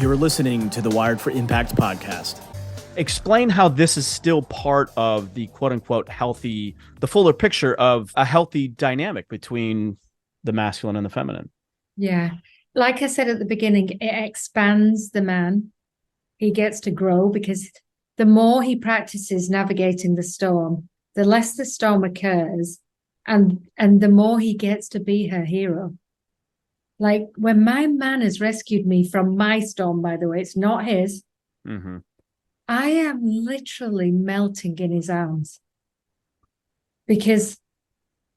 You're listening to the Wired for Impact podcast. Explain how this is still part of the quote unquote healthy, the fuller picture of a healthy dynamic between the masculine and the feminine. Yeah. Like I said at the beginning, it expands the man. He gets to grow because the more he practices navigating the storm, the less the storm occurs, and the more he gets to be her hero. Like when my man has rescued me from my storm, by the way, it's not his. Mm-hmm. I am literally melting in his arms because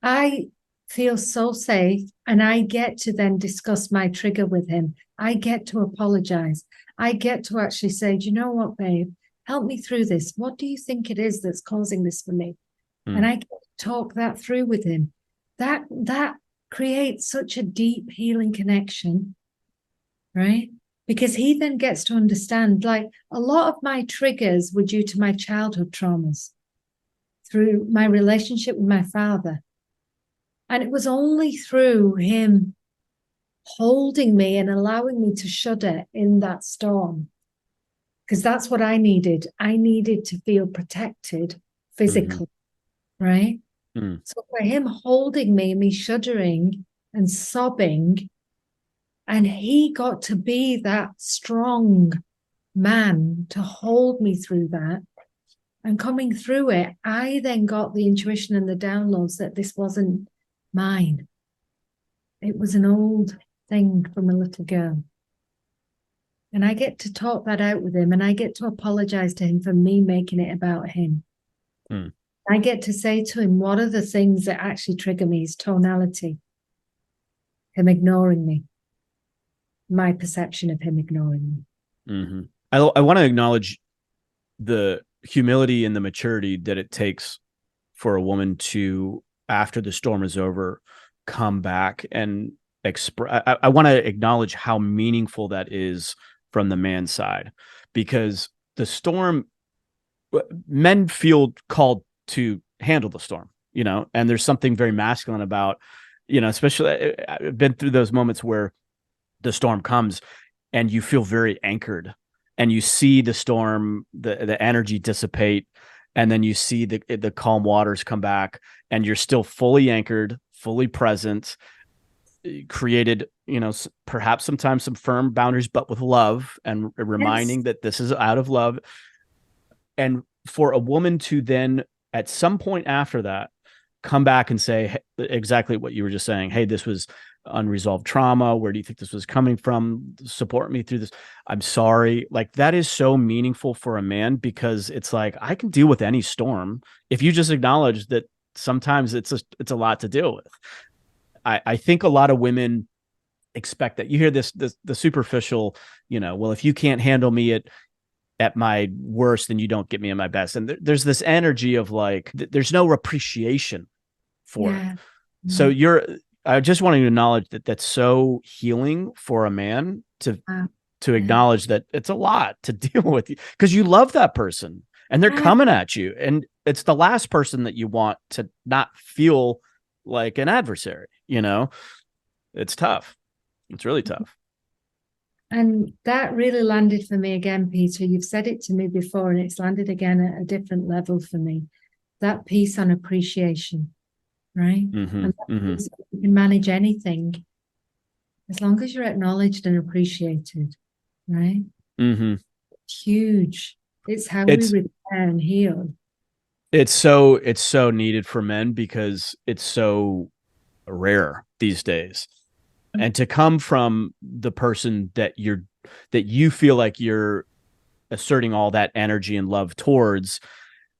I feel so safe, and I get to then discuss my trigger with him. I get to apologize. I get to actually say, do you know what, babe? Help me through this. What do you think it is that's causing this for me? And I get to talk that through with him. That creates such a deep healing connection, right? Because he then gets to understand, like, a lot of my triggers were due to my childhood traumas through my relationship with my father. And it was only through him holding me and allowing me to shudder in that storm, because that's what I needed. I needed to feel protected physically, right? Mm. So for him holding me and me shuddering and sobbing, and he got to be that strong man to hold me through that. And coming through it, I then got the intuition and the downloads that this wasn't mine. It was an old thing from a little girl. And I get to talk that out with him, and I get to apologize to him for me making it about him. Mm. I get to say to him, what are the things that actually trigger me? His tonality, him ignoring me, my perception of him ignoring me. Mm-hmm. I want to acknowledge the humility and the maturity that it takes for a woman to, after the storm is over, come back and express. I want to acknowledge how meaningful that is from the man's side, because the storm, men feel called to handle the storm, and there's something very masculine about, especially I've been through those moments where the storm comes and you feel very anchored, and you see the storm, the energy dissipate, and then you see the calm waters come back, and you're still fully anchored, fully present, created, perhaps sometimes some firm boundaries, but with love, and reminding that this is out of love. And for a woman to then at some point after that come back and say exactly what you were just saying, hey, this was unresolved trauma, where do you think this was coming from, support me through this, I'm sorry, like that is so meaningful for a man, because it's like, I can deal with any storm if you just acknowledge that sometimes it's a lot to deal with. I think a lot of women expect that. You hear the superficial, well, if you can't handle me at my worst, then you don't get me at my best. And there's this energy of like, there's no appreciation for it. So I just want to acknowledge that that's so healing for a man to acknowledge that it's a lot to deal with, because you love that person and they're coming at you. And it's the last person that you want to not feel like an adversary, it's tough. It's really tough. And that really landed for me again, Peter. You've said it to me before, and it's landed again at a different level for me. That piece on appreciation, right? Mm-hmm. And Mm-hmm. you can manage anything as long as you're acknowledged and appreciated, right? Mm-hmm. It's huge. It's how we repair and heal. It's so needed for men, because it's so rare these days. And to come from the person that you feel like you're asserting all that energy and love towards,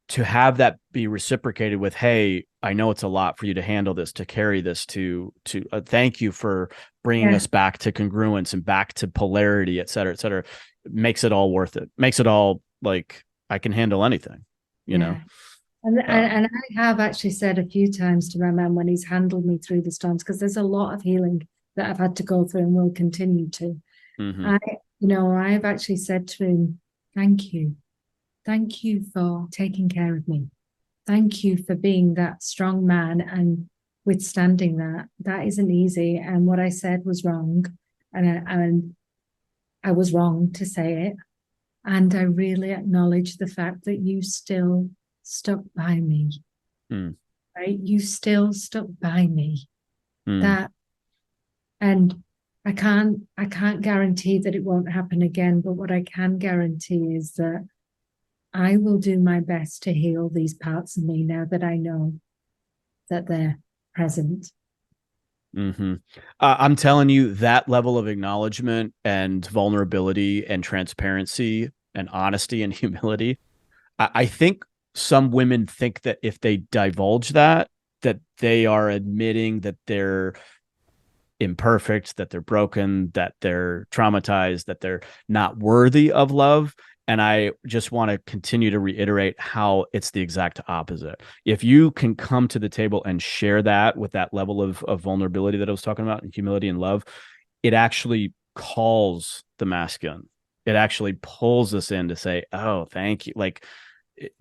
to have that be reciprocated with, hey, I know it's a lot for you to handle this, to carry this, to thank you for bringing us back to congruence and back to polarity, et cetera, makes it all worth it. Makes it all like, I can handle anything, know? And I have actually said a few times to my man when he's handled me through the storms, because there's a lot of healing that I've had to go through and will continue to. Mm-hmm. I've actually said to him, thank you. Thank you for taking care of me. Thank you for being that strong man and withstanding that. That isn't easy. And what I said was wrong. And I was wrong to say it. And I really acknowledge the fact that you still stuck by me, Mm, right? You still stuck by me. mm, That, and I can't guarantee that it won't happen again, but what I can guarantee is that I will do my best to heal these parts of me now that I know that they're present. hmm I'm telling you, that level of acknowledgement and vulnerability and transparency and honesty and humility, I think some women think that if they divulge that, that they are admitting that they're imperfect, that they're broken, that they're traumatized, that they're not worthy of love. And I just want to continue to reiterate how it's the exact opposite. If you can come to the table and share that with that level of vulnerability that I was talking about, and humility and love, it actually calls the masculine. It actually pulls us in to say, oh, thank you. Like,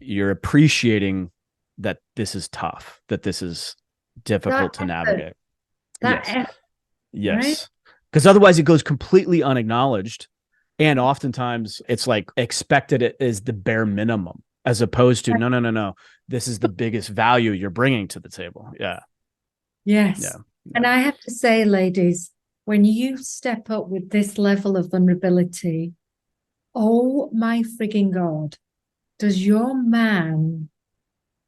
you're appreciating that this is tough, that this is That difficult to effort, navigate. that Yes. effort, right? Yes. Because otherwise it goes completely unacknowledged. And oftentimes it's like expected it is the bare minimum as opposed to no, no, no, no. This is the biggest value you're bringing to the table. Yeah. Yes. Yeah. And Yeah. I have to say, ladies, when you step up with this level of vulnerability, oh my frigging God, does your man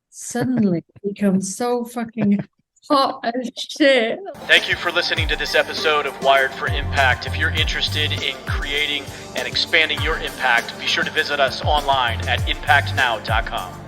suddenly become so fucking hot as shit? Thank you for listening to this episode of Wired for Impact. If you're interested in creating and expanding your impact, be sure to visit us online at impactnow.com.